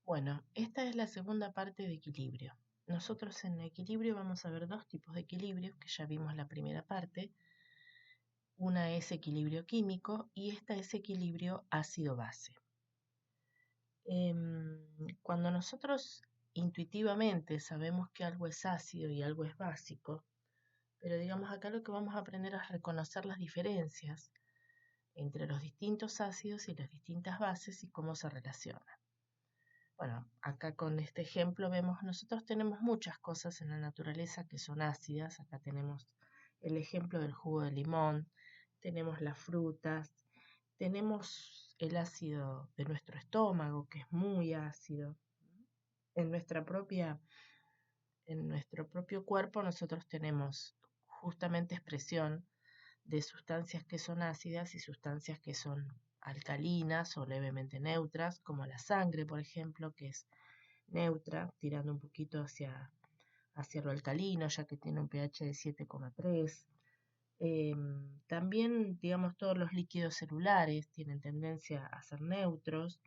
Bueno, esta es la segunda parte de equilibrio. Nosotros en equilibrio vamos a ver dos tipos de equilibrios que ya vimos la primera parte. Una es equilibrio químico y esta es equilibrio ácido-base. Cuando nosotros intuitivamente sabemos que algo es ácido y algo es básico, pero digamos acá lo que vamos a aprender es reconocer las diferencias entre los distintos ácidos y las distintas bases y cómo se relacionan. Bueno, acá con este ejemplo vemos, nosotros tenemos muchas cosas en la naturaleza que son ácidas. Acá tenemos el ejemplo del jugo de limón, tenemos las frutas, tenemos el ácido de nuestro estómago, que es muy ácido. En en nuestro propio cuerpo nosotros tenemos justamente expresión de sustancias que son ácidas y sustancias que son alcalinas o levemente neutras, como la sangre, por ejemplo, que es neutra, tirando un poquito hacia lo alcalino, ya que tiene un pH de 7,3. También, digamos, todos los líquidos celulares tienen tendencia a ser neutros.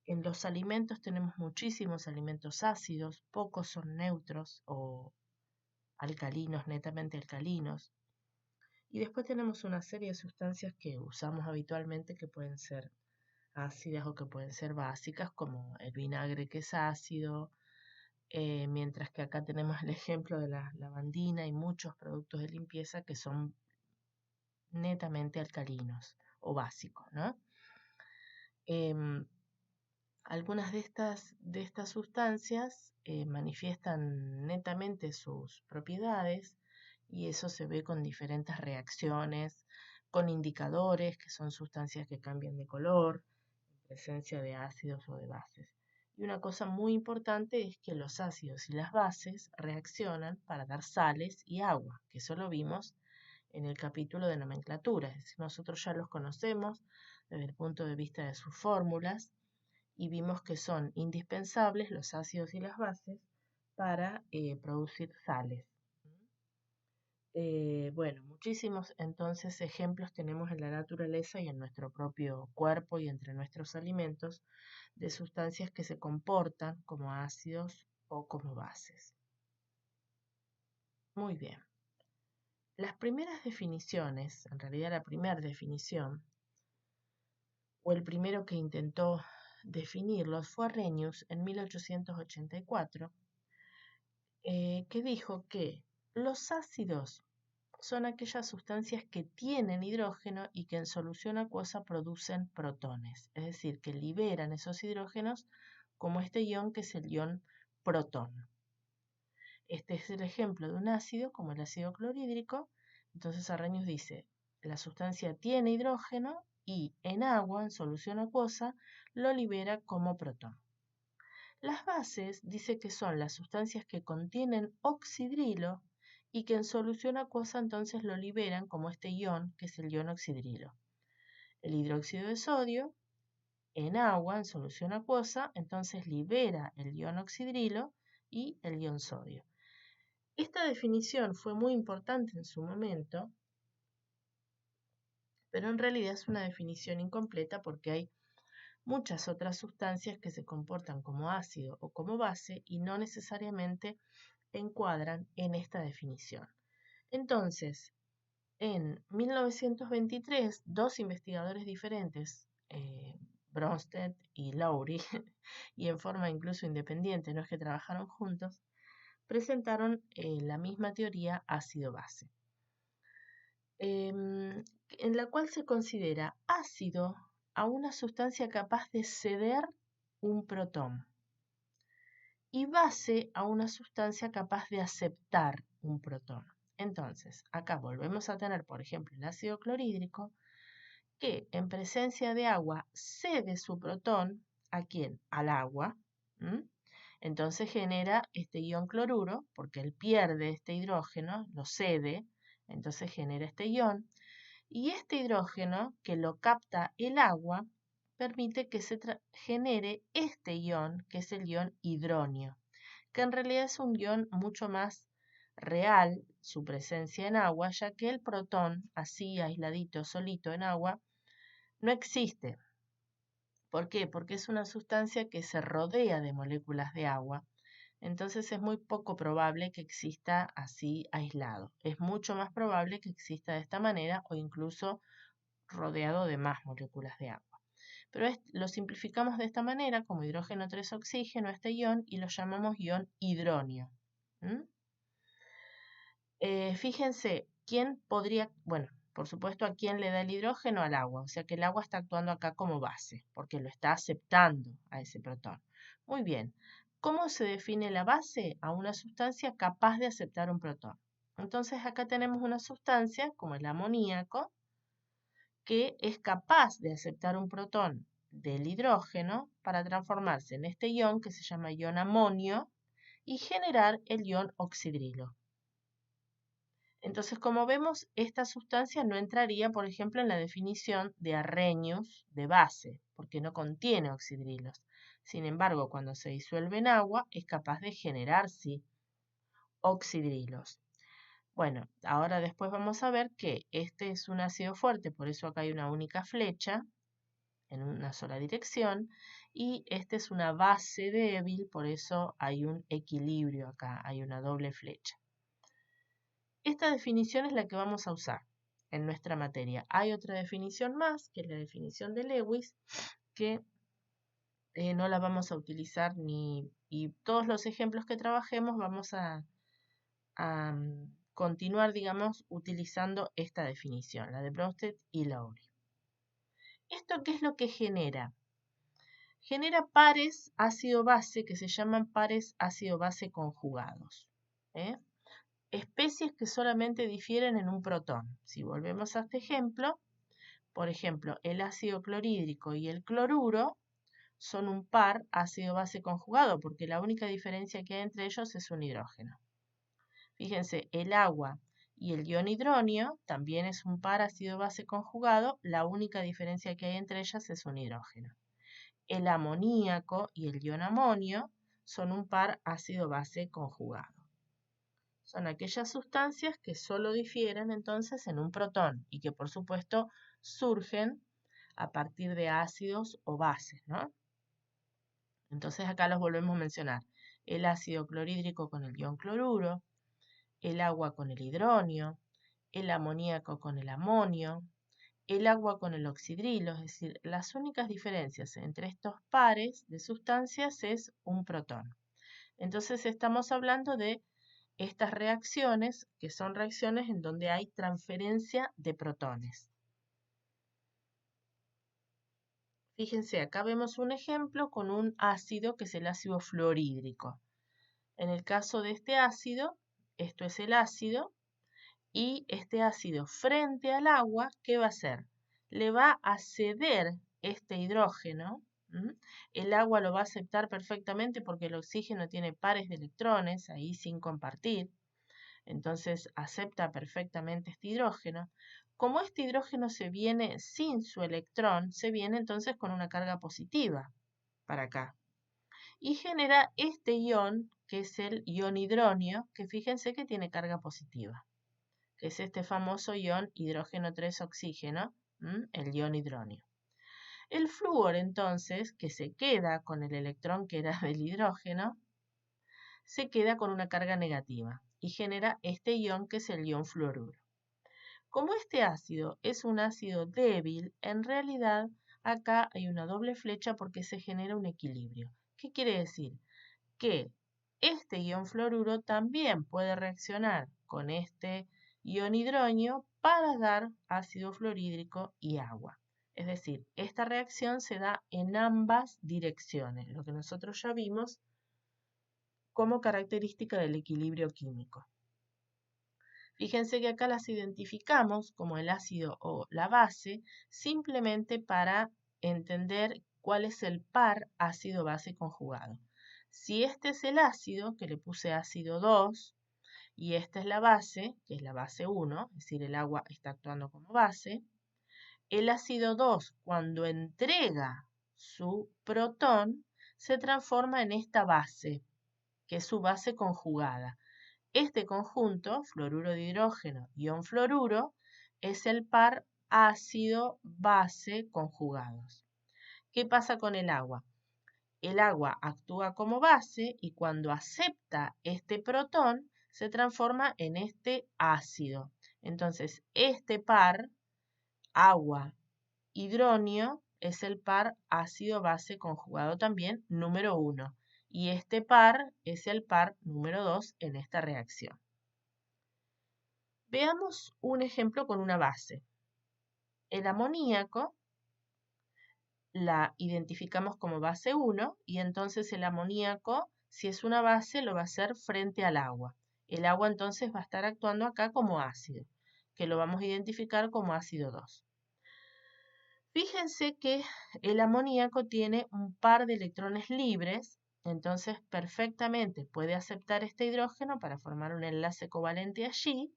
En los alimentos tenemos muchísimos alimentos ácidos, pocos son neutros o alcalinos, netamente alcalinos. Y después tenemos una serie de sustancias que usamos habitualmente que pueden ser ácidas o que pueden ser básicas, como el vinagre que es ácido, mientras que acá tenemos el ejemplo de la lavandina y muchos productos de limpieza que son netamente alcalinos o básicos, ¿no? Em, Algunas de estas sustancias manifiestan netamente sus propiedades y eso se ve con diferentes reacciones, con indicadores, que son sustancias que cambian de color, presencia de ácidos o de bases. Y una cosa muy importante es que los ácidos y las bases reaccionan para dar sales y agua, que eso lo vimos en el capítulo de nomenclatura, es decir, nosotros ya los conocemos desde el punto de vista de sus fórmulas y vimos que son indispensables los ácidos y las bases para producir sales. Bueno, muchísimos entonces ejemplos tenemos en la naturaleza y en nuestro propio cuerpo y entre nuestros alimentos de sustancias que se comportan como ácidos o como bases. Muy bien. Las primeras definiciones, en realidad la primera definición, o el primero que intentó definirlos fue Arrhenius en 1884, que dijo que los ácidos son aquellas sustancias que tienen hidrógeno y que en solución acuosa producen protones, es decir, que liberan esos hidrógenos como este ion que es el ion protón. Este es el ejemplo de un ácido como el ácido clorhídrico. Entonces Arrhenius dice, la sustancia tiene hidrógeno y en agua, en solución acuosa, lo libera como protón. Las bases dice que son las sustancias que contienen oxidrilo y que en solución acuosa entonces lo liberan como este ion, que es el ion oxidrilo. El hidróxido de sodio en agua, en solución acuosa, entonces libera el ion oxidrilo y el ion sodio. Esta definición fue muy importante en su momento, pero en realidad es una definición incompleta porque hay muchas otras sustancias que se comportan como ácido o como base y no necesariamente encuadran en esta definición. Entonces, en 1923, dos investigadores diferentes, Bronsted y Lowry, y en forma incluso independiente, no es que trabajaron juntos, presentaron la misma teoría ácido-base, en la cual se considera ácido a una sustancia capaz de ceder un protón y base a una sustancia capaz de aceptar un protón. Entonces, acá volvemos a tener, por ejemplo, el ácido clorhídrico, que en presencia de agua cede su protón, ¿a quién? Al agua. Entonces genera este ion cloruro, porque él pierde este hidrógeno, lo cede, entonces genera este ion. Y este hidrógeno, que lo capta el agua, permite que se genere este ion, que es el ion hidronio, que en realidad es un ion mucho más real, su presencia en agua, ya que el protón, así aisladito, solito en agua, no existe, ¿Por qué? Porque es una sustancia que se rodea de moléculas de agua, entonces es muy poco probable que exista así aislado. Es mucho más probable que exista de esta manera o incluso rodeado de más moléculas de agua. Pero lo simplificamos de esta manera, como hidrógeno 3 oxígeno, este ion, y lo llamamos ion hidronio. Fíjense, ¿quién podría, bueno, por supuesto, a quién le da el hidrógeno? Al agua, o sea que el agua está actuando acá como base, porque lo está aceptando a ese protón. Muy bien, ¿cómo se define la base? A una sustancia capaz de aceptar un protón. Entonces acá tenemos una sustancia, como el amoníaco, que es capaz de aceptar un protón del hidrógeno para transformarse en este ion que se llama ion amonio y generar el ion oxidrilo. Entonces, como vemos, esta sustancia no entraría, por ejemplo, en la definición de Arrhenius de base, porque no contiene oxidrilos. Sin embargo, cuando se disuelve en agua, es capaz de generar, sí, oxidrilos. Bueno, ahora después vamos a ver que este es un ácido fuerte, por eso acá hay una única flecha, en una sola dirección, y este es una base débil, por eso hay un equilibrio acá, hay una doble flecha. Esta definición es la que vamos a usar en nuestra materia. Hay otra definición más, que es la definición de Lewis, que no la vamos a utilizar y todos los ejemplos que trabajemos vamos a continuar, digamos, utilizando esta definición, la de Bronsted y Lowry. ¿Esto qué es lo que genera? Genera pares ácido-base que se llaman pares ácido-base conjugados. Especies que solamente difieren en un protón. Si volvemos a este ejemplo, por ejemplo, el ácido clorhídrico y el cloruro son un par ácido-base conjugado, porque la única diferencia que hay entre ellos es un hidrógeno. Fíjense, el agua y el ion hidronio también es un par ácido-base conjugado, la única diferencia que hay entre ellas es un hidrógeno. El amoníaco y el ion amonio son un par ácido-base conjugado. Son aquellas sustancias que solo difieren entonces en un protón y que por supuesto surgen a partir de ácidos o bases, ¿no? Entonces acá los volvemos a mencionar. El ácido clorhídrico con el ion cloruro, el agua con el hidronio, el amoníaco con el amonio, el agua con el oxidrilo, es decir, las únicas diferencias entre estos pares de sustancias es un protón. Entonces estamos hablando de estas reacciones, que son reacciones en donde hay transferencia de protones. Fíjense, acá vemos un ejemplo con un ácido que es el ácido fluorhídrico. En el caso de este ácido, esto es el ácido, y este ácido frente al agua, ¿qué va a hacer? Le va a ceder este hidrógeno. El agua lo va a aceptar perfectamente porque el oxígeno tiene pares de electrones ahí sin compartir. Entonces acepta perfectamente este hidrógeno. Como este hidrógeno se viene sin su electrón, se viene entonces con una carga positiva para acá. Y genera este ion, que es el ion hidronio, que fíjense que tiene carga positiva, que es este famoso ion hidrógeno 3 oxígeno, el ion hidronio. El flúor entonces, que se queda con el electrón que era del hidrógeno, se queda con una carga negativa y genera este ion que es el ion fluoruro. Como este ácido es un ácido débil, en realidad acá hay una doble flecha porque se genera un equilibrio. ¿Qué quiere decir? Que este ion fluoruro también puede reaccionar con este ion hidronio para dar ácido fluorhídrico y agua. Es decir, esta reacción se da en ambas direcciones, lo que nosotros ya vimos como característica del equilibrio químico. Fíjense que acá las identificamos como el ácido o la base simplemente para entender cuál es el par ácido-base conjugado. Si este es el ácido, que le puse ácido 2, y esta es la base, que es la base 1, es decir, el agua está actuando como base, el ácido 2, cuando entrega su protón, se transforma en esta base, que es su base conjugada. Este conjunto, fluoruro de hidrógeno, ion fluoruro, es el par ácido-base conjugados. ¿Qué pasa con el agua? El agua actúa como base y cuando acepta este protón se transforma en este ácido. Entonces, este par, agua, hidronio, es el par ácido-base conjugado también número 1. Y este par es el par número 2 en esta reacción. Veamos un ejemplo con una base. El amoníaco la identificamos como base 1 y entonces el amoníaco, si es una base, lo va a hacer frente al agua. El agua entonces va a estar actuando acá como ácido, que lo vamos a identificar como ácido 2. Fíjense que el amoníaco tiene un par de electrones libres, entonces perfectamente puede aceptar este hidrógeno para formar un enlace covalente allí.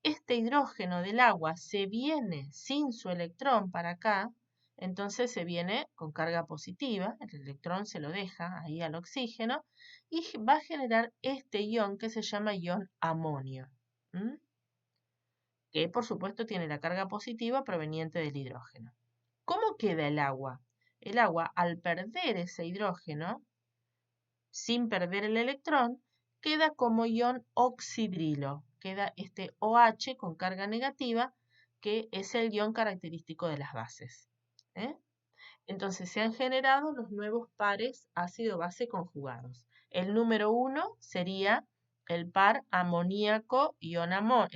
Este hidrógeno del agua se viene sin su electrón para acá, entonces se viene con carga positiva, el electrón se lo deja ahí al oxígeno y va a generar este ion que se llama ion amonio, que por supuesto tiene la carga positiva proveniente del hidrógeno. ¿Cómo queda el agua? El agua, al perder ese hidrógeno, sin perder el electrón, queda como ion oxidrilo. Queda este OH con carga negativa, que es el ion característico de las bases. Entonces se han generado los nuevos pares ácido-base conjugados. El número 1 sería el par amoníaco-ion amonio.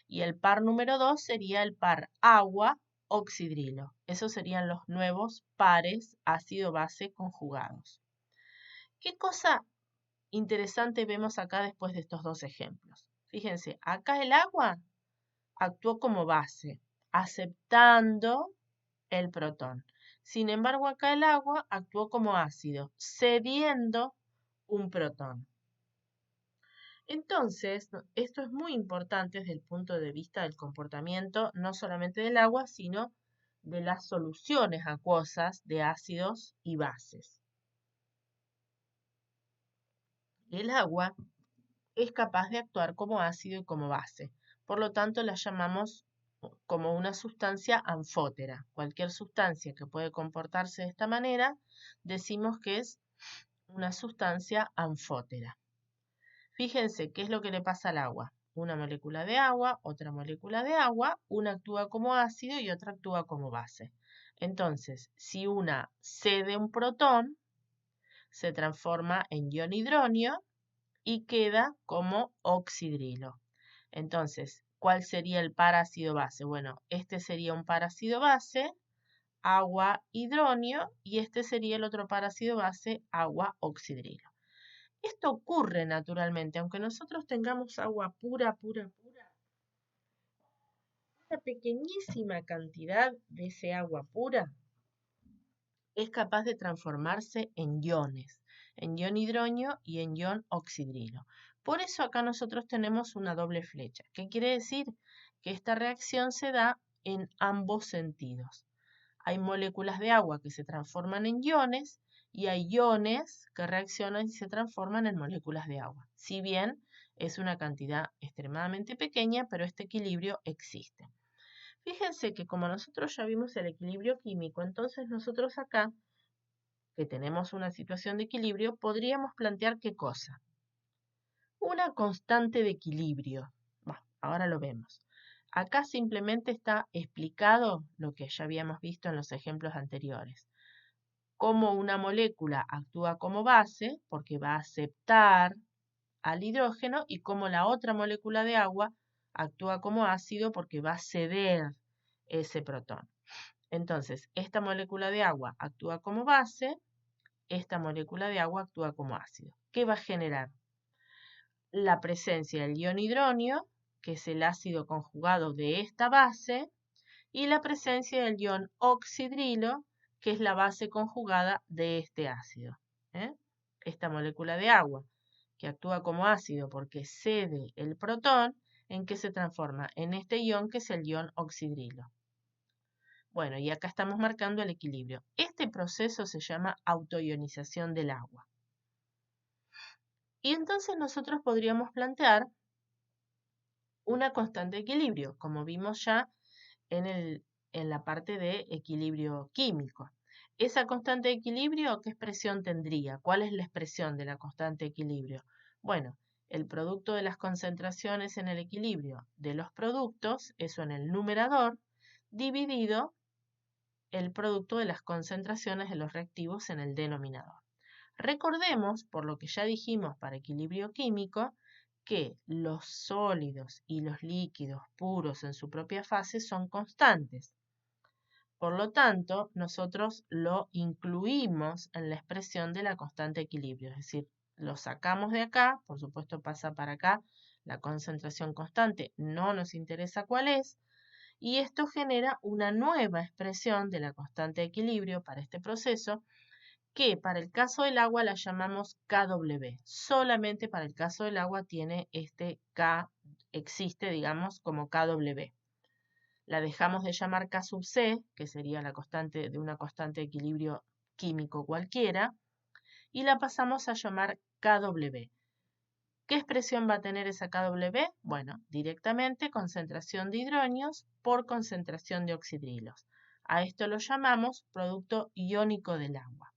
Y el par número 2 sería el par agua-oxidrilo. Esos serían los nuevos pares ácido-base conjugados. ¿Qué cosa interesante vemos acá después de estos dos ejemplos? Fíjense, acá el agua actuó como base, aceptando el protón. Sin embargo, acá el agua actuó como ácido, cediendo un protón. Entonces, esto es muy importante desde el punto de vista del comportamiento, no solamente del agua, sino de las soluciones acuosas de ácidos y bases. El agua es capaz de actuar como ácido y como base, por lo tanto la llamamos como una sustancia anfótera. Cualquier sustancia que puede comportarse de esta manera, decimos que es una sustancia anfótera. Fíjense qué es lo que le pasa al agua. Una molécula de agua, otra molécula de agua, una actúa como ácido y otra actúa como base. Entonces, si una cede un protón, se transforma en ion hidronio y queda como oxidrilo. Entonces, ¿cuál sería el par ácido-base? Bueno, este sería un par ácido-base, agua-hidronio, y este sería el otro par ácido-base, agua-oxidrilo. Esto ocurre naturalmente, aunque nosotros tengamos agua pura, una pequeñísima cantidad de ese agua pura es capaz de transformarse en iones, en ion hidronio y en ion oxidrilo. Por eso acá nosotros tenemos una doble flecha. ¿Qué quiere decir? Que esta reacción se da en ambos sentidos. Hay moléculas de agua que se transforman en iones y hay iones que reaccionan y se transforman en moléculas de agua. Si bien es una cantidad extremadamente pequeña, pero este equilibrio existe. Fíjense que como nosotros ya vimos el equilibrio químico, entonces nosotros acá, que tenemos una situación de equilibrio, podríamos plantear ¿qué cosa? Una constante de equilibrio. Bueno, ahora lo vemos. Acá simplemente está explicado lo que ya habíamos visto en los ejemplos anteriores. Cómo una molécula actúa como base, porque va a aceptar al hidrógeno, y cómo la otra molécula de agua actúa como ácido porque va a ceder ese protón. Entonces, esta molécula de agua actúa como base, esta molécula de agua actúa como ácido. ¿Qué va a generar? La presencia del ion hidronio, que es el ácido conjugado de esta base, y la presencia del ion oxidrilo, que es la base conjugada de este ácido. Esta molécula de agua, que actúa como ácido porque cede el protón, ¿en qué se transforma? En este ion que es el ion oxidrilo. Bueno, y acá estamos marcando el equilibrio. Este proceso se llama autoionización del agua. Y entonces nosotros podríamos plantear una constante de equilibrio, como vimos ya en la parte de equilibrio químico. Esa constante de equilibrio, ¿qué expresión tendría? ¿Cuál es la expresión de la constante de equilibrio? Bueno, el producto de las concentraciones en el equilibrio de los productos, eso en el numerador, dividido el producto de las concentraciones de los reactivos en el denominador. Recordemos, por lo que ya dijimos para equilibrio químico, que los sólidos y los líquidos puros en su propia fase son constantes. Por lo tanto, nosotros lo incluimos en la expresión de la constante de equilibrio, es decir, lo sacamos de acá, por supuesto pasa para acá, la concentración constante no nos interesa cuál es, y esto genera una nueva expresión de la constante de equilibrio para este proceso, que para el caso del agua la llamamos KW. Solamente para el caso del agua tiene este K, existe, digamos, como KW. La dejamos de llamar K sub C, que sería la constante de una constante de equilibrio químico cualquiera, y la pasamos a llamar KW. ¿Qué expresión va a tener esa KW? Bueno, directamente concentración de hidronios por concentración de oxidrilos. A esto lo llamamos producto iónico del agua.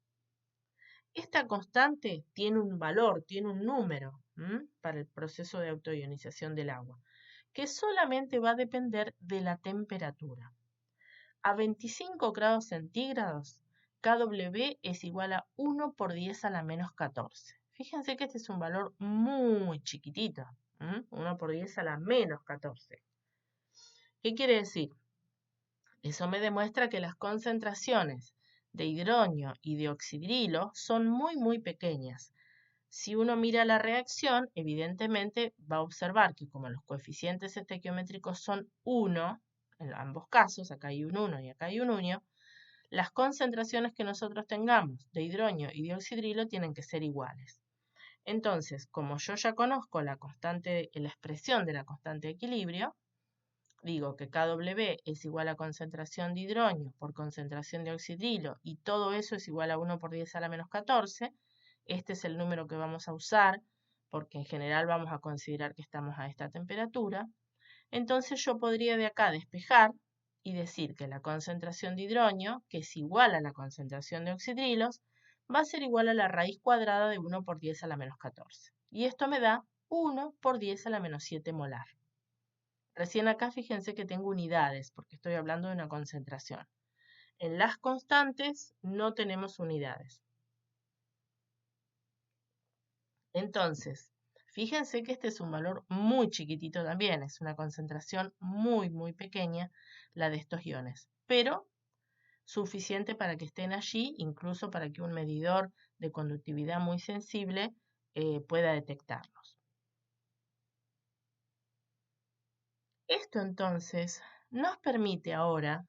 Esta constante tiene un valor, tiene un número para el proceso de autoionización del agua, que solamente va a depender de la temperatura. A 25 grados centígrados, KW es igual a 1 por 10 a la menos 14. Fíjense que este es un valor muy chiquitito, 1 por 10 a la menos 14. ¿Qué quiere decir? Eso me demuestra que las concentraciones de hidronio y de oxidrilo son muy pequeñas. Si uno mira la reacción, evidentemente va a observar que como los coeficientes estequiométricos son 1, en ambos casos, acá hay un 1 y acá hay un 1, las concentraciones que nosotros tengamos de hidronio y de oxidrilo tienen que ser iguales. Entonces, como yo ya conozco la expresión de la constante de equilibrio, digo que KW es igual a concentración de hidronio por concentración de oxidrilo y todo eso es igual a 1 por 10 a la menos 14. Este es el número que vamos a usar porque en general vamos a considerar que estamos a esta temperatura. Entonces yo podría de acá despejar y decir que la concentración de hidronio, que es igual a la concentración de oxidrilos, va a ser igual a la raíz cuadrada de 1 por 10 a la menos 14. Y esto me da 1 por 10 a la menos 7 molar. Recién acá fíjense que tengo unidades, porque estoy hablando de una concentración. En las constantes no tenemos unidades. Entonces, fíjense que este es un valor muy chiquitito también, es una concentración muy pequeña la de estos iones, pero suficiente para que estén allí, incluso para que un medidor de conductividad muy sensible pueda detectarlos. Esto entonces nos permite ahora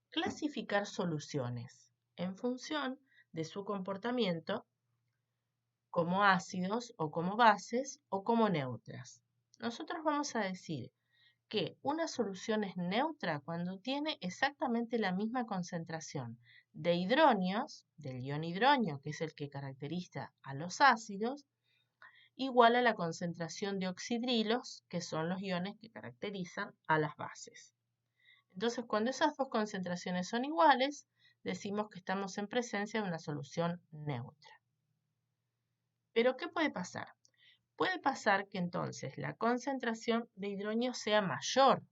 clasificar soluciones en función de su comportamiento como ácidos o como bases o como neutras. Nosotros vamos a decir que una solución es neutra cuando tiene exactamente la misma concentración de hidronios, del ion hidronio, que es el que caracteriza a los ácidos, igual a la concentración de oxidrilos, que son los iones que caracterizan a las bases. Entonces, cuando esas dos concentraciones son iguales, decimos que estamos en presencia de una solución neutra. Pero, ¿qué puede pasar? Puede pasar que entonces la concentración de hidronio sea mayor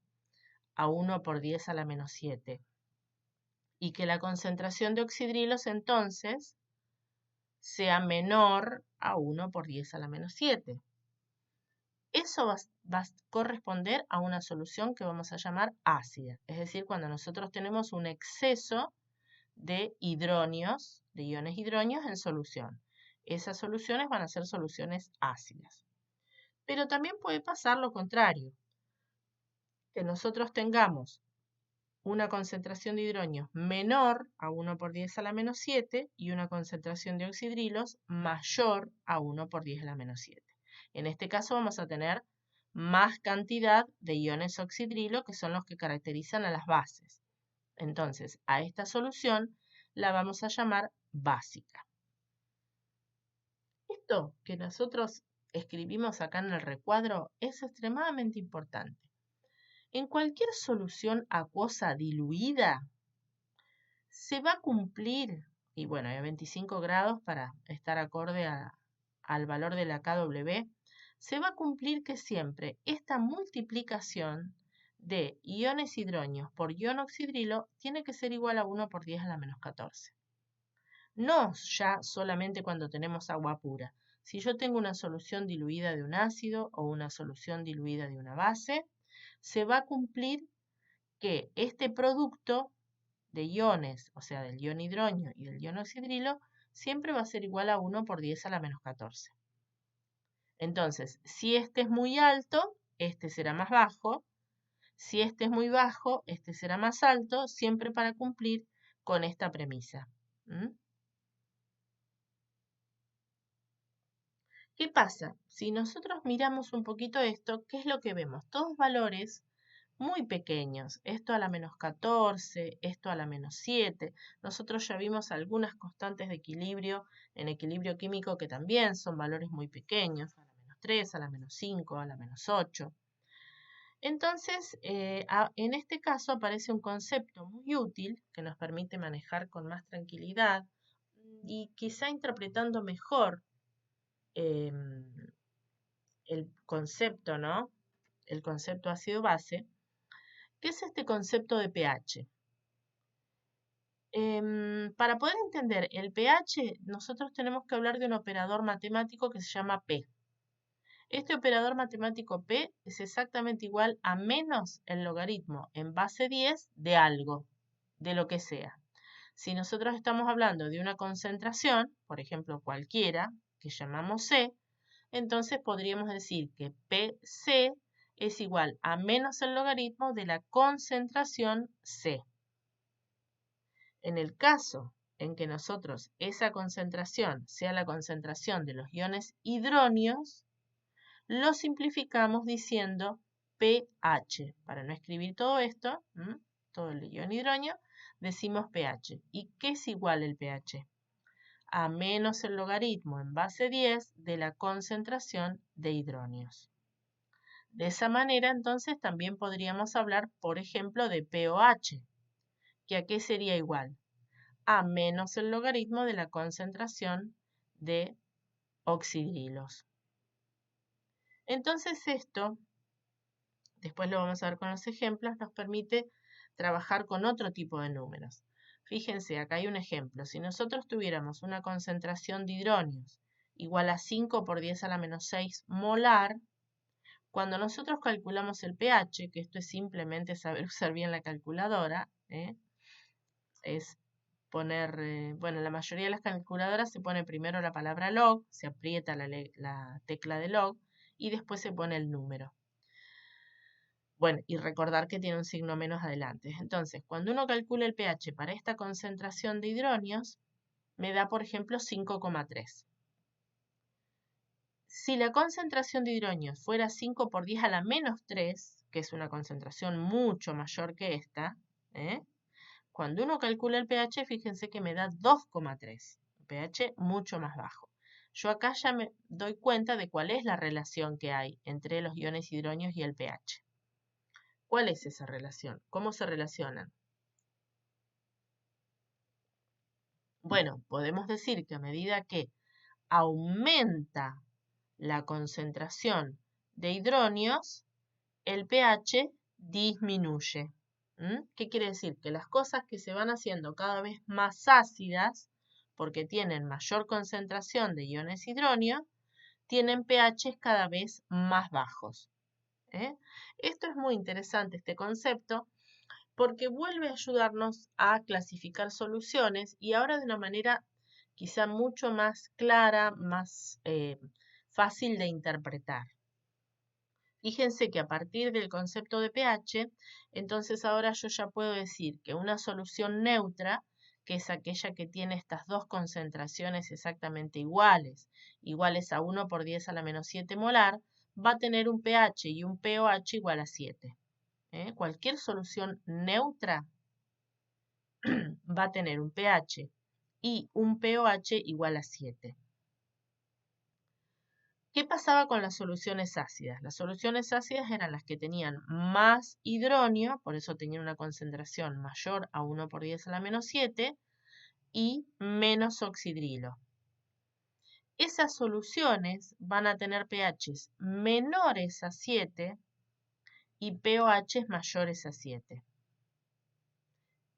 a 1 por 10 a la menos 7 y que la concentración de oxidrilos entonces sea menor a 1 por 10 a la menos 7. Eso va a corresponder a una solución que vamos a llamar ácida, es decir, cuando nosotros tenemos un exceso de hidronios, de iones hidronios en solución. Esas soluciones van a ser soluciones ácidas. Pero también puede pasar lo contrario, que nosotros tengamos una concentración de hidronios menor a 1 por 10 a la menos 7 y una concentración de oxidrilos mayor a 1 por 10 a la menos 7. En este caso vamos a tener más cantidad de iones oxidrilo, que son los que caracterizan a las bases. Entonces, a esta solución la vamos a llamar básica. Esto que nosotros escribimos acá en el recuadro es extremadamente importante. En cualquier solución acuosa diluida se va a cumplir, y bueno, hay 25 grados para estar acorde al valor de la KW, se va a cumplir que siempre esta multiplicación de iones hidronios por ion oxidrilo tiene que ser igual a 1 por 10 a la menos 14. No ya solamente cuando tenemos agua pura. Si yo tengo una solución diluida de un ácido o una solución diluida de una base, se va a cumplir que este producto de iones, o sea, del ion hidronio y del ion oxidrilo, siempre va a ser igual a 1 por 10 a la menos 14. Entonces, si este es muy alto, este será más bajo. Si este es muy bajo, este será más alto, siempre para cumplir con esta premisa. ¿Qué pasa? Si nosotros miramos un poquito esto, ¿qué es lo que vemos? Todos valores muy pequeños. Esto a la menos 14, esto a la menos 7. Nosotros ya vimos algunas constantes de equilibrio en equilibrio químico que también son valores muy pequeños, a la menos 3, a la menos 5, a la menos 8. Entonces, en este caso aparece un concepto muy útil que nos permite manejar con más tranquilidad y quizá interpretando mejor el concepto, ¿no? El concepto ácido-base, que es este concepto de pH. Para poder entender el pH, nosotros tenemos que hablar de un operador matemático que se llama P. Este operador matemático P es exactamente igual a menos el logaritmo en base 10 de algo, de lo que sea. Si nosotros estamos hablando de una concentración, por ejemplo cualquiera, que llamamos C, entonces podríamos decir que PC es igual a menos el logaritmo de la concentración C. En el caso en que nosotros esa concentración sea la concentración de los iones hidronios, lo simplificamos diciendo pH. Para no escribir todo esto, todo el ion hidronio, decimos pH. ¿Y qué es igual el pH? A menos el logaritmo en base 10 de la concentración de hidronios. De esa manera, entonces, también podríamos hablar, por ejemplo, de pOH, que a qué sería igual? A menos el logaritmo de la concentración de oxidrilos. Entonces esto, después lo vamos a ver con los ejemplos, nos permite trabajar con otro tipo de números. Fíjense, acá hay un ejemplo. Si nosotros tuviéramos una concentración de hidronios igual a 5 por 10 a la menos 6 molar, cuando nosotros calculamos el pH, que esto es simplemente saber usar bien la calculadora, es poner, bueno, en la mayoría de las calculadoras se pone primero la palabra log, se aprieta la tecla de log y después se pone el número. Bueno, y recordar que tiene un signo menos adelante. Entonces, cuando uno calcula el pH para esta concentración de hidronios, me da, por ejemplo, 5,3. Si la concentración de hidronios fuera 5 por 10 a la menos 3, que es una concentración mucho mayor que esta, cuando uno calcula el pH, fíjense que me da 2,3, pH mucho más bajo. Yo acá ya me doy cuenta de cuál es la relación que hay entre los iones hidronios y el pH. ¿Cuál es esa relación? ¿Cómo se relacionan? Bueno, podemos decir que a medida que aumenta la concentración de hidronios, el pH disminuye. ¿Qué quiere decir? Que las cosas que se van haciendo cada vez más ácidas, porque tienen mayor concentración de iones hidronios, tienen pHs cada vez más bajos. Esto es muy interesante, este concepto, porque vuelve a ayudarnos a clasificar soluciones y ahora de una manera quizá mucho más clara, más fácil de interpretar. Fíjense que a partir del concepto de pH, entonces ahora yo ya puedo decir que una solución neutra, que es aquella que tiene estas dos concentraciones exactamente iguales, iguales a 1 por 10 a la menos 7 molar, va a tener un pH y un pOH igual a 7. Cualquier solución neutra va a tener un pH y un pOH igual a 7. ¿Qué pasaba con las soluciones ácidas? Las soluciones ácidas eran las que tenían más hidronio, por eso tenían una concentración mayor a 1 por 10 a la menos 7, y menos oxidrilo. Esas soluciones van a tener pHs menores a 7 y pOHs mayores a 7.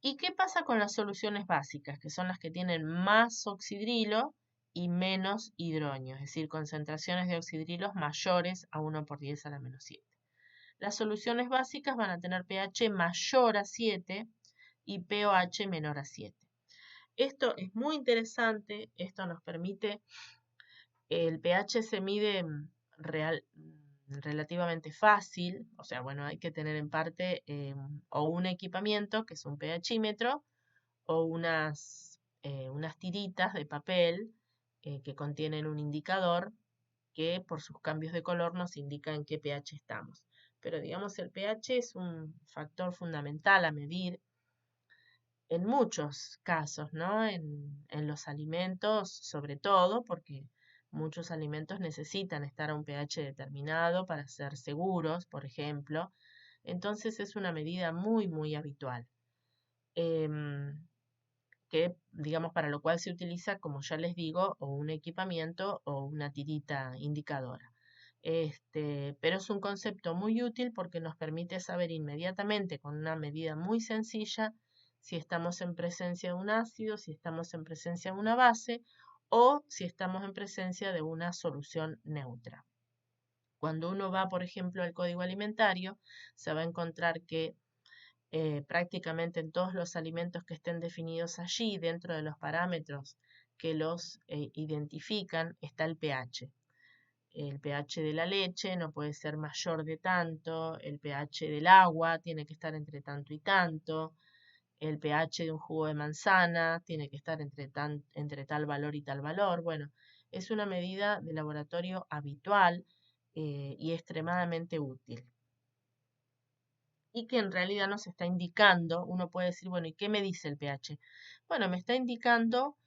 ¿Y qué pasa con las soluciones básicas, que son las que tienen más oxidrilo y menos hidronio, es decir, concentraciones de oxidrilos mayores a 1 por 10 a la menos 7? Las soluciones básicas van a tener pH mayor a 7 y pOH menor a 7. Esto es muy interesante, esto nos permite, el pH se mide relativamente fácil, o sea, bueno, hay que tener en parte o un equipamiento que es un pHímetro o unas tiritas de papel que contienen un indicador que por sus cambios de color nos indica en qué pH estamos. Pero digamos, el pH es un factor fundamental a medir en muchos casos, ¿no? En los alimentos, sobre todo, porque muchos alimentos necesitan estar a un pH determinado para ser seguros, por ejemplo. Entonces es una medida muy, muy habitual. Que, digamos, para lo cual se utiliza, como ya les digo, o un equipamiento o una tirita indicadora. Pero es un concepto muy útil porque nos permite saber inmediatamente con una medida muy sencilla si estamos en presencia de un ácido, si estamos en presencia de una base o si estamos en presencia de una solución neutra. Cuando uno va, por ejemplo, al código alimentario, se va a encontrar que prácticamente en todos los alimentos que estén definidos allí, dentro de los parámetros que los identifican, está el pH. El pH de la leche no puede ser mayor de tanto, el pH del agua tiene que estar entre tanto y tanto, el pH de un jugo de manzana tiene que estar entre tal valor y tal valor. Bueno, es una medida de laboratorio habitual y extremadamente útil. Y que en realidad nos está indicando, uno puede decir, bueno, ¿y qué me dice el pH? Bueno, me está indicando,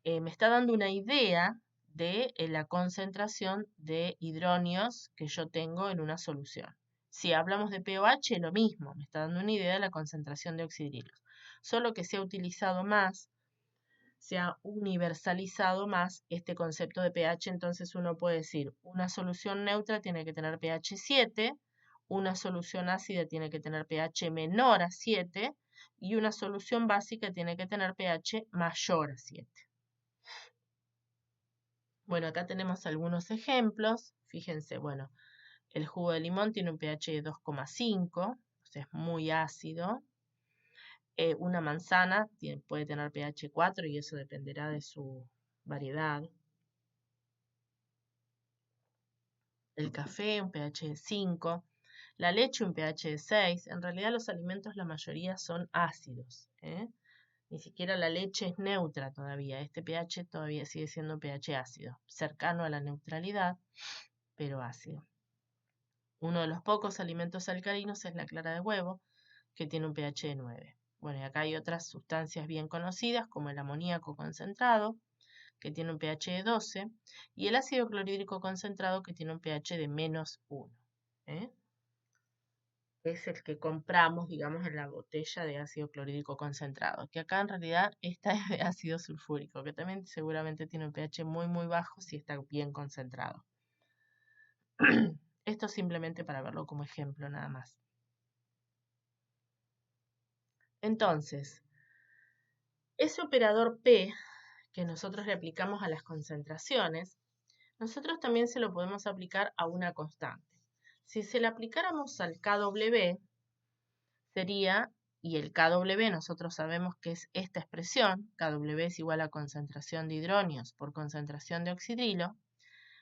me está dando una idea de la concentración de hidronios que yo tengo en una solución. Si hablamos de pOH, lo mismo, me está dando una idea de la concentración de oxidrilos. Solo que se ha utilizado más, se ha universalizado más este concepto de pH, entonces uno puede decir, una solución neutra tiene que tener pH 7, una solución ácida tiene que tener pH menor a 7 y una solución básica tiene que tener pH mayor a 7. Bueno, acá tenemos algunos ejemplos. Fíjense, bueno, el jugo de limón tiene un pH de 2,5, o sea, es muy ácido. Una manzana puede tener pH 4 y eso dependerá de su variedad. El café, un pH de 5. La leche, un pH de 6. En realidad los alimentos, la mayoría son ácidos. Ni siquiera la leche es neutra todavía. Este pH todavía sigue siendo un pH ácido. Cercano a la neutralidad, pero ácido. Uno de los pocos alimentos alcalinos es la clara de huevo, que tiene un pH de 9. Bueno, y acá hay otras sustancias bien conocidas, como el amoníaco concentrado, que tiene un pH de 12, y el ácido clorhídrico concentrado, que tiene un pH de menos 1. Es el que compramos, digamos, en la botella de ácido clorhídrico concentrado, que acá en realidad esta es de ácido sulfúrico, que también seguramente tiene un pH muy, muy bajo si está bien concentrado. Esto simplemente para verlo como ejemplo nada más. Entonces, ese operador P que nosotros le aplicamos a las concentraciones, nosotros también se lo podemos aplicar a una constante. Si se le aplicáramos al KW, sería, y el KW nosotros sabemos que es esta expresión, KW es igual a concentración de hidronios por concentración de oxidrilo,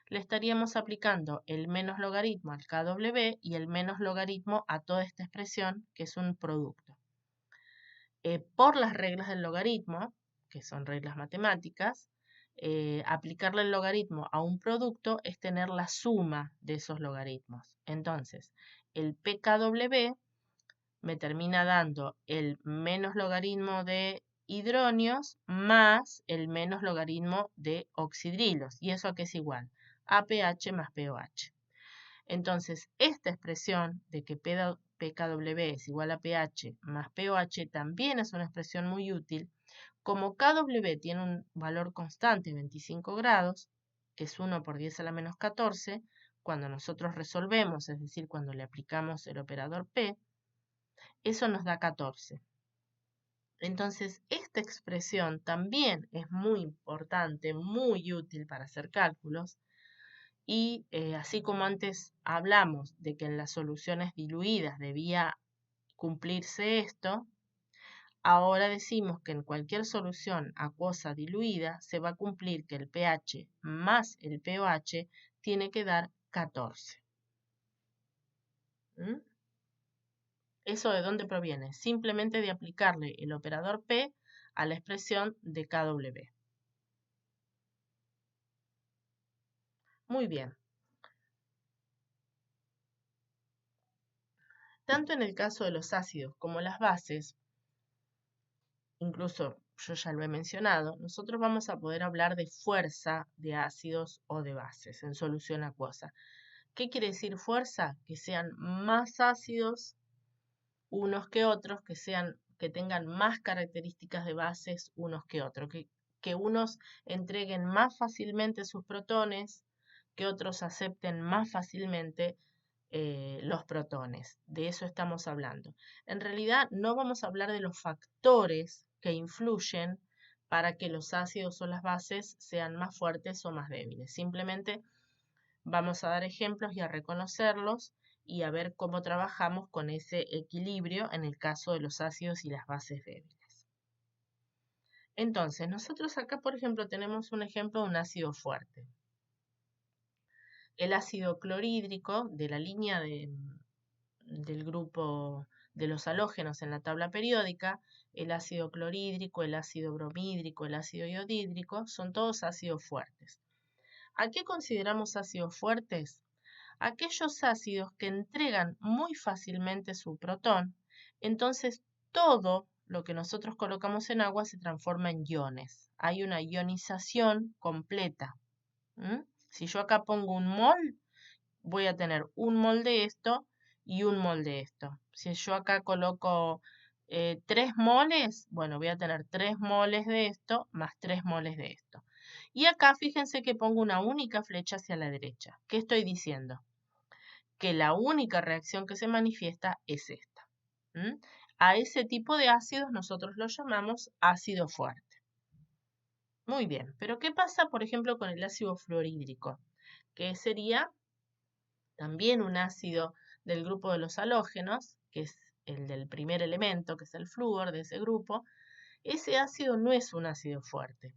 le estaríamos aplicando el menos logaritmo al KW y el menos logaritmo a toda esta expresión, que es un producto. Por las reglas del logaritmo, que son reglas matemáticas, aplicarle el logaritmo a un producto es tener la suma de esos logaritmos. Entonces, el pKW me termina dando el menos logaritmo de hidronios más el menos logaritmo de oxidrilos. ¿Y eso a qué es igual? APH más pOH. Entonces, esta expresión de que pKW es igual a pH más pOH también es una expresión muy útil. Como KW tiene un valor constante, 25 grados, es 1 por 10 a la menos 14, cuando nosotros resolvemos, es decir, cuando le aplicamos el operador P, eso nos da 14. Entonces, esta expresión también es muy importante, muy útil para hacer cálculos. Y así como antes hablamos de que en las soluciones diluidas debía cumplirse esto, ahora decimos que en cualquier solución acuosa diluida se va a cumplir que el pH más el pOH tiene que dar 14. ¿Mm? ¿Eso de dónde proviene? Simplemente de aplicarle el operador P a la expresión de KW. Muy bien. Tanto en el caso de los ácidos como las bases, incluso yo ya lo he mencionado, nosotros vamos a poder hablar de fuerza de ácidos o de bases en solución acuosa. ¿Qué quiere decir fuerza? Que sean más ácidos unos que otros, que tengan más características de bases unos que otros, que unos entreguen más fácilmente sus protones, que otros acepten más fácilmente los protones. De eso estamos hablando. En realidad no vamos a hablar de los factores que influyen para que los ácidos o las bases sean más fuertes o más débiles. Simplemente vamos a dar ejemplos y a reconocerlos y a ver cómo trabajamos con ese equilibrio en el caso de los ácidos y las bases débiles. Entonces, nosotros acá, por ejemplo, tenemos un ejemplo de un ácido fuerte. El ácido clorhídrico de la línea del grupo de los halógenos en la tabla periódica, el ácido clorhídrico, el ácido bromhídrico, el ácido iodídrico, son todos ácidos fuertes. ¿A qué consideramos ácidos fuertes? Aquellos ácidos que entregan muy fácilmente su protón, entonces todo lo que nosotros colocamos en agua se transforma en iones. Hay una ionización completa. Si yo acá pongo un mol, voy a tener un mol de esto y un mol de esto. Si yo acá coloco 3 moles, bueno, voy a tener 3 moles de esto más 3 moles de esto. Y acá fíjense que pongo una única flecha hacia la derecha. ¿Qué estoy diciendo? Que la única reacción que se manifiesta es esta. A ese tipo de ácidos nosotros los llamamos ácido fuerte. Muy bien, pero ¿qué pasa, por ejemplo, con el ácido fluorhídrico? Que sería también un ácido del grupo de los halógenos, que es el del primer elemento, que es el flúor de ese grupo. Ese ácido no es un ácido fuerte.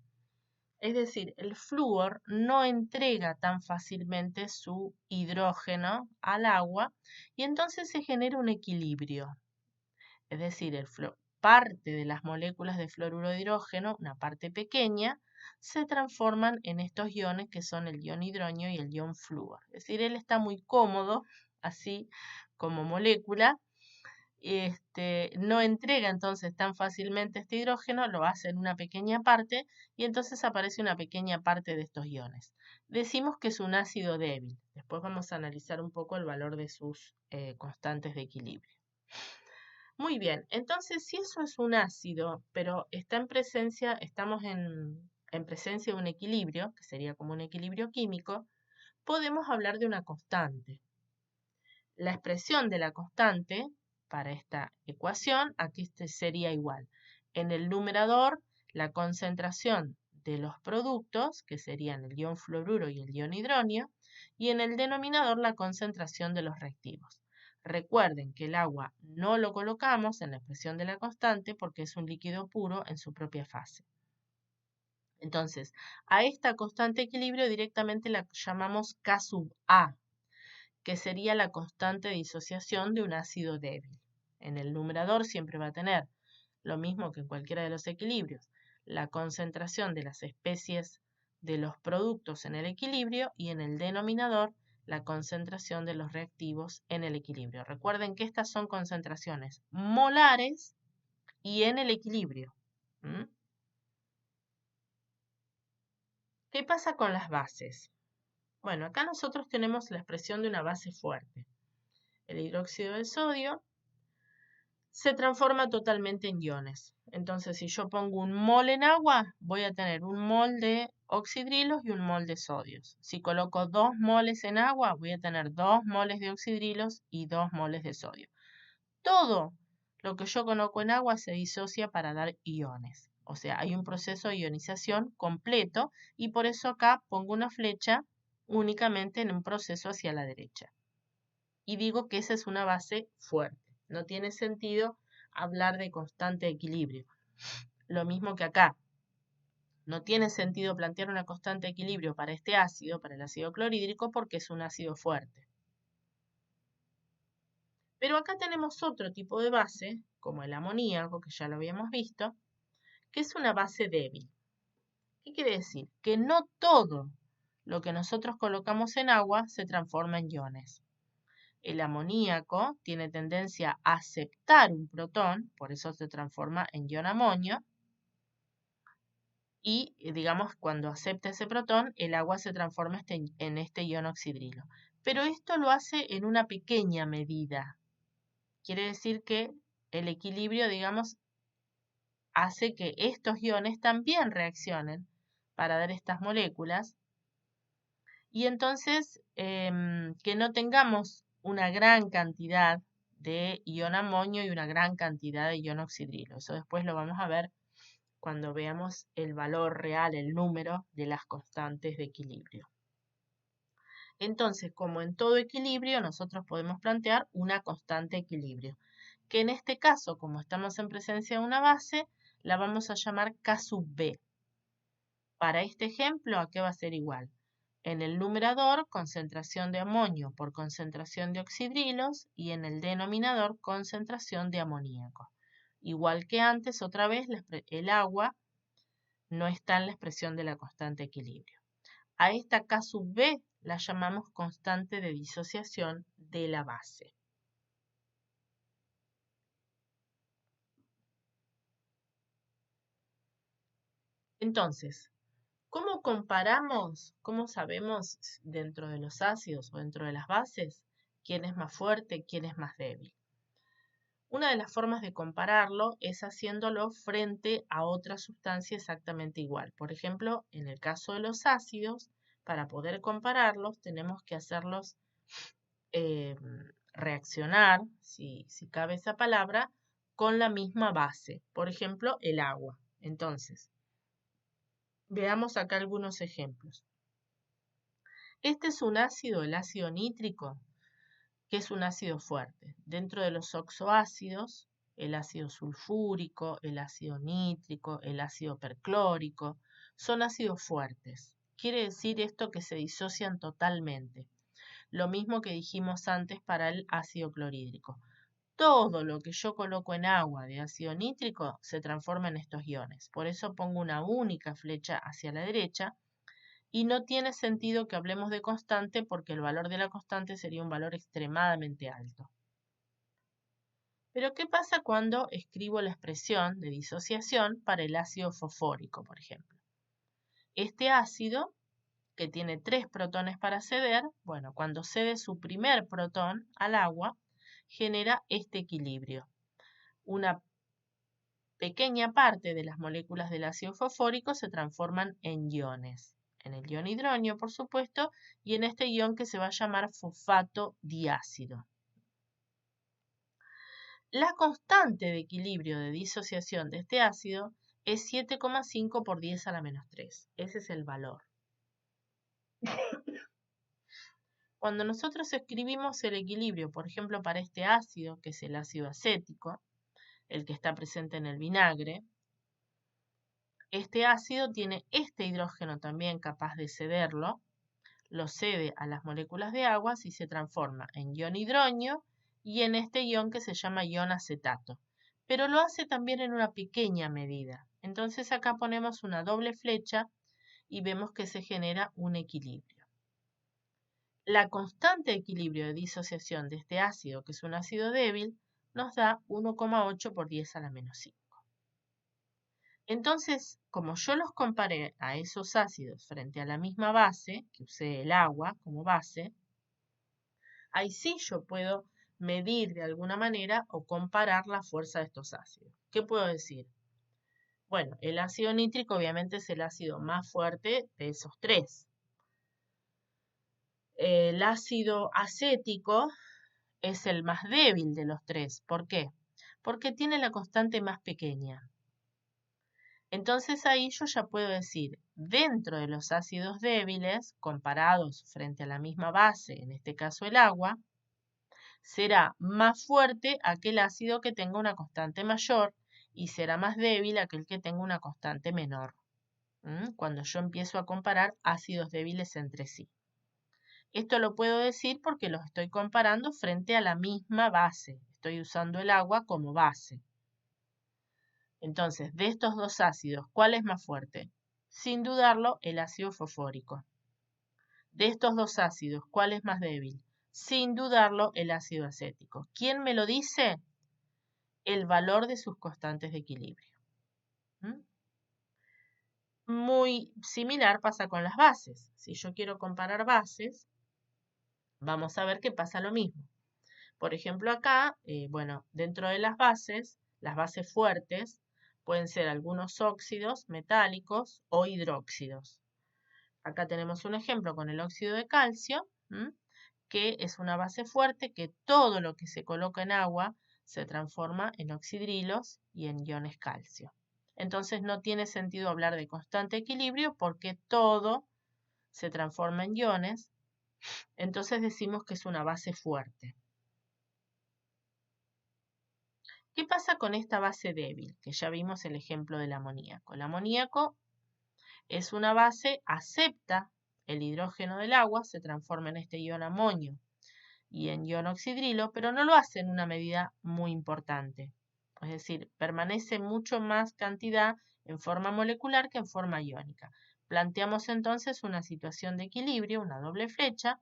Es decir, el flúor no entrega tan fácilmente su hidrógeno al agua y entonces se genera un equilibrio. Es decir, parte de las moléculas de fluoruro de hidrógeno, una parte pequeña, se transforman en estos iones que son el ion hidronio y el ion flúor. Es decir, él está muy cómodo, así como molécula, no entrega entonces tan fácilmente este hidrógeno, lo hace en una pequeña parte y entonces aparece una pequeña parte de estos iones. Decimos que es un ácido débil. Después vamos a analizar un poco el valor de sus constantes de equilibrio. Muy bien, entonces si eso es un ácido, pero estamos en presencia de un equilibrio, que sería como un equilibrio químico, podemos hablar de una constante. La expresión de la constante para esta ecuación, aquí sería igual. En el numerador, la concentración de los productos, que serían el ion fluoruro y el ion hidronio, y en el denominador la concentración de los reactivos. Recuerden que el agua no lo colocamos en la expresión de la constante porque es un líquido puro en su propia fase. Entonces, a esta constante de equilibrio directamente la llamamos K sub A, que sería la constante de disociación de un ácido débil. En el numerador siempre va a tener lo mismo que en cualquiera de los equilibrios, la concentración de las especies de los productos en el equilibrio y en el denominador la concentración de los reactivos en el equilibrio. Recuerden que estas son concentraciones molares y en el equilibrio. ¿Qué pasa con las bases? Bueno, acá nosotros tenemos la expresión de una base fuerte. El hidróxido de sodio se transforma totalmente en iones. Entonces, si yo pongo un mol en agua, voy a tener un mol de oxidrilos y un mol de sodios. Si coloco 2 moles en agua, voy a tener 2 moles de oxidrilos y 2 moles de sodio. Todo lo que yo coloco en agua se disocia para dar iones. O sea, hay un proceso de ionización completo y por eso acá pongo una flecha únicamente en un proceso hacia la derecha. Y digo que esa es una base fuerte. No tiene sentido hablar de constante equilibrio. Lo mismo que acá. No tiene sentido plantear una constante equilibrio para este ácido, para el ácido clorhídrico, porque es un ácido fuerte. Pero acá tenemos otro tipo de base, como el amoníaco, que ya lo habíamos visto, que es una base débil. ¿Qué quiere decir? Que no todo lo que nosotros colocamos en agua se transforma en iones. El amoníaco tiene tendencia a aceptar un protón, por eso se transforma en ion amonio, y digamos cuando acepta ese protón, el agua se transforma en este ion oxidrilo. Pero esto lo hace en una pequeña medida. Quiere decir que el equilibrio, digamos, hace que estos iones también reaccionen para dar estas moléculas y entonces que no tengamos una gran cantidad de ion amonio y una gran cantidad de ion oxidrilo. Eso después lo vamos a ver cuando veamos el valor real, el número de las constantes de equilibrio. Entonces, como en todo equilibrio, nosotros podemos plantear una constante de equilibrio, que en este caso, como estamos en presencia de una base, la vamos a llamar K sub B. Para este ejemplo, ¿a qué va a ser igual? En el numerador, concentración de amonio por concentración de oxidrilos y en el denominador, concentración de amoníaco. Igual que antes, otra vez, el agua no está en la expresión de la constante de equilibrio. A esta K sub B la llamamos constante de disociación de la base. Entonces, ¿cómo comparamos, cómo sabemos dentro de los ácidos o dentro de las bases quién es más fuerte, quién es más débil? Una de las formas de compararlo es haciéndolo frente a otra sustancia exactamente igual. Por ejemplo, en el caso de los ácidos, para poder compararlos tenemos que hacerlos reaccionar, si cabe esa palabra, con la misma base. Por ejemplo, el agua. Entonces, veamos acá algunos ejemplos. Este es un ácido, el ácido nítrico, que es un ácido fuerte. Dentro de los oxoácidos, el ácido sulfúrico, el ácido nítrico, el ácido perclórico, son ácidos fuertes. Quiere decir esto que se disocian totalmente. Lo mismo que dijimos antes para el ácido clorhídrico. Todo lo que yo coloco en agua de ácido nítrico se transforma en estos iones. Por eso pongo una única flecha hacia la derecha y no tiene sentido que hablemos de constante porque el valor de la constante sería un valor extremadamente alto. Pero ¿qué pasa cuando escribo la expresión de disociación para el ácido fosfórico, por ejemplo? Este ácido, que tiene 3 protones para ceder, bueno, cuando cede su primer protón al agua, genera este equilibrio. Una pequeña parte de las moléculas del ácido fosfórico se transforman en iones. En el ion hidronio, por supuesto, y en este ion que se va a llamar fosfato diácido. La constante de equilibrio de disociación de este ácido es 7,5 por 10 a la menos 3. Ese es el valor. Cuando nosotros escribimos el equilibrio, por ejemplo, para este ácido, que es el ácido acético, el que está presente en el vinagre, este ácido tiene este hidrógeno también capaz de cederlo, lo cede a las moléculas de agua y se transforma en ion hidronio y en este ion que se llama ion acetato. Pero lo hace también en una pequeña medida. Entonces acá ponemos una doble flecha y vemos que se genera un equilibrio. La constante de equilibrio de disociación de este ácido, que es un ácido débil, nos da 1,8 por 10 a la menos 5. Entonces, como yo los comparé a esos ácidos frente a la misma base, que usé el agua como base, ahí sí yo puedo medir de alguna manera o comparar la fuerza de estos ácidos. ¿Qué puedo decir? Bueno, el ácido nítrico obviamente es el ácido más fuerte de esos tres. El ácido acético es el más débil de los tres. ¿Por qué? Porque tiene la constante más pequeña. Entonces ahí yo ya puedo decir, dentro de los ácidos débiles, comparados frente a la misma base, en este caso el agua, será más fuerte aquel ácido que tenga una constante mayor y será más débil aquel que tenga una constante menor. Cuando yo empiezo a comparar ácidos débiles entre sí. Esto lo puedo decir porque los estoy comparando frente a la misma base. Estoy usando el agua como base. Entonces, de estos dos ácidos, ¿cuál es más fuerte? Sin dudarlo, el ácido fosfórico. De estos dos ácidos, ¿cuál es más débil? Sin dudarlo, el ácido acético. ¿Quién me lo dice? El valor de sus constantes de equilibrio. Muy similar pasa con las bases. Si yo quiero comparar bases, vamos a ver que pasa lo mismo. Por ejemplo, acá, bueno, dentro de las bases fuertes, pueden ser algunos óxidos metálicos o hidróxidos. Acá tenemos un ejemplo con el óxido de calcio, que es una base fuerte que todo lo que se coloca en agua se transforma en oxidrilos y en iones calcio. Entonces no tiene sentido hablar de constante equilibrio porque todo se transforma en iones. Entonces decimos que es una base fuerte. ¿Qué pasa con esta base débil? Que ya vimos el ejemplo del amoníaco. El amoníaco es una base, acepta el hidrógeno del agua, se transforma en este ion amonio y en ion oxidrilo, pero no lo hace en una medida muy importante. Es decir, permanece mucho más cantidad en forma molecular que en forma iónica. Planteamos entonces una situación de equilibrio, una doble flecha,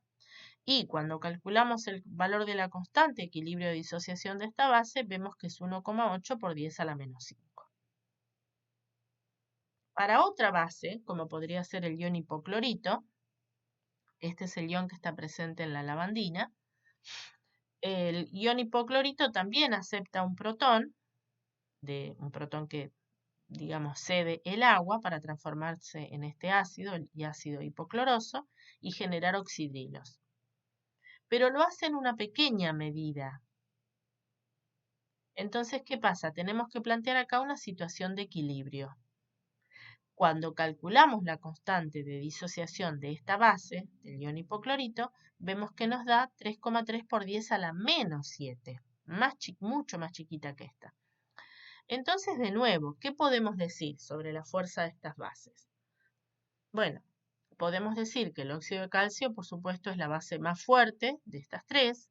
y cuando calculamos el valor de la constante equilibrio de disociación de esta base, vemos que es 1,8 por 10 a la menos 5. Para otra base, como podría ser el ion hipoclorito, este es el ion que está presente en la lavandina, el ion hipoclorito también acepta un protón que, digamos, cede el agua para transformarse en este ácido, el ácido hipocloroso, y generar oxidrilos. Pero lo hace en una pequeña medida. Entonces, ¿qué pasa? Tenemos que plantear acá una situación de equilibrio. Cuando calculamos la constante de disociación de esta base, del ion hipoclorito, vemos que nos da 3,3 por 10 a la menos 7, mucho más chiquita que esta. Entonces, de nuevo, ¿qué podemos decir sobre la fuerza de estas bases? Bueno, podemos decir que el óxido de calcio, por supuesto, es la base más fuerte de estas tres,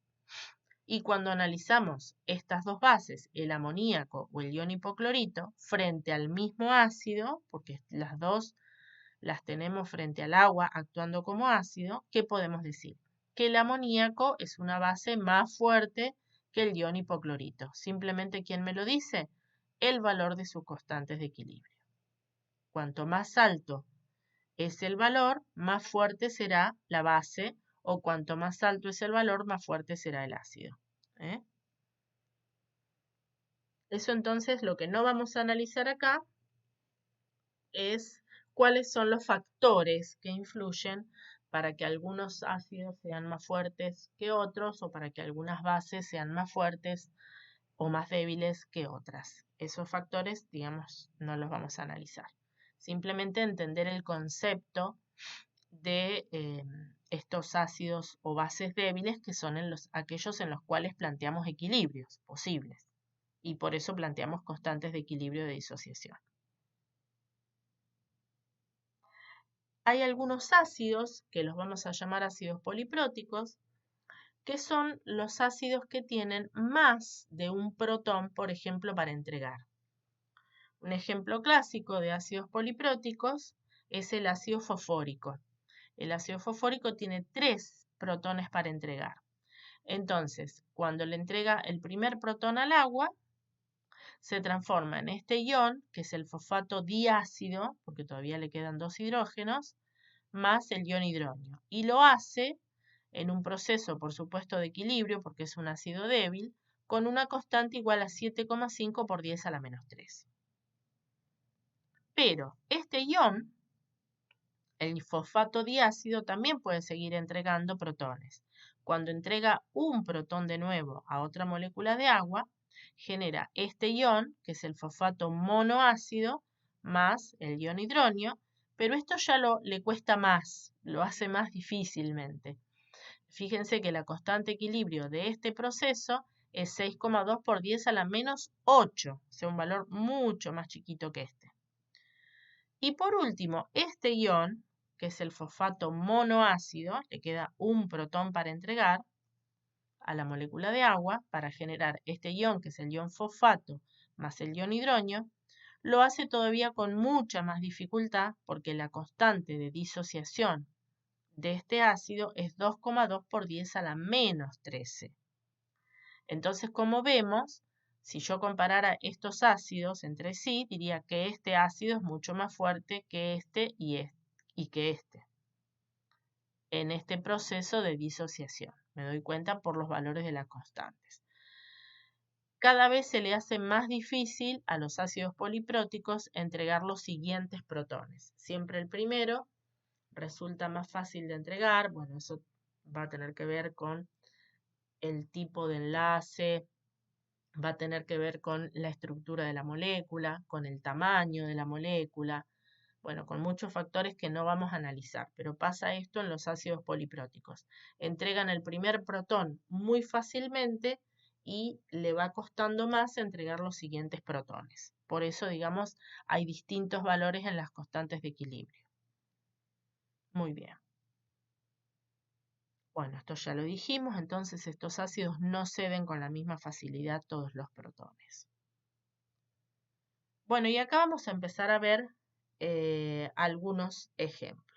y cuando analizamos estas dos bases, el amoníaco o el ion hipoclorito, frente al mismo ácido, porque las dos las tenemos frente al agua actuando como ácido, ¿qué podemos decir? Que el amoníaco es una base más fuerte que el ion hipoclorito. Simplemente, ¿quién me lo dice? El valor de sus constantes de equilibrio. Cuanto más alto es el valor, más fuerte será la base, o cuanto más alto es el valor, más fuerte será el ácido. Eso entonces lo que no vamos a analizar acá es cuáles son los factores que influyen para que algunos ácidos sean más fuertes que otros o para que algunas bases sean más fuertes o más débiles que otras. Esos factores, digamos, no los vamos a analizar. Simplemente entender el concepto de estos ácidos o bases débiles que son aquellos en los cuales planteamos equilibrios posibles y por eso planteamos constantes de equilibrio de disociación. Hay algunos ácidos, que los vamos a llamar ácidos polipróticos, que son los ácidos que tienen más de un protón, por ejemplo, para entregar. Un ejemplo clásico de ácidos polipróticos es el ácido fosfórico. El ácido fosfórico tiene 3 protones para entregar. Entonces, cuando le entrega el primer protón al agua, se transforma en este ion, que es el fosfato diácido, porque todavía le quedan 2 hidrógenos, más el ion hidronio. Y lo hace en un proceso, por supuesto, de equilibrio, porque es un ácido débil, con una constante igual a 7,5 por 10 a la menos 3. Pero este ion, el fosfato diácido, también puede seguir entregando protones. Cuando entrega un protón de nuevo a otra molécula de agua, genera este ion, que es el fosfato monoácido, más el ion hidronio, pero esto ya le cuesta más, lo hace más difícilmente. Fíjense que la constante equilibrio de este proceso es 6,2 por 10 a la menos 8, o sea, un valor mucho más chiquito que este. Y por último, este ion, que es el fosfato monoácido, le queda un protón para entregar a la molécula de agua para generar este ion, que es el ion fosfato, más el ion hidronio, lo hace todavía con mucha más dificultad porque la constante de disociación de este ácido es 2,2 por 10 a la menos 13. Entonces, como vemos, si yo comparara estos ácidos entre sí, diría que este ácido es mucho más fuerte que este y que este en este proceso de disociación. Me doy cuenta por los valores de las constantes. Cada vez se le hace más difícil a los ácidos polipróticos entregar los siguientes protones. Siempre el primero resulta más fácil de entregar. Bueno, eso va a tener que ver con el tipo de enlace, va a tener que ver con la estructura de la molécula, con el tamaño de la molécula, bueno, con muchos factores que no vamos a analizar, pero pasa esto en los ácidos polipróticos. Entregan el primer protón muy fácilmente y le va costando más entregar los siguientes protones. Por eso, digamos, hay distintos valores en las constantes de equilibrio. Muy bien. Bueno, esto ya lo dijimos, entonces estos ácidos no ceden con la misma facilidad todos los protones. Bueno, y acá vamos a empezar a ver algunos ejemplos.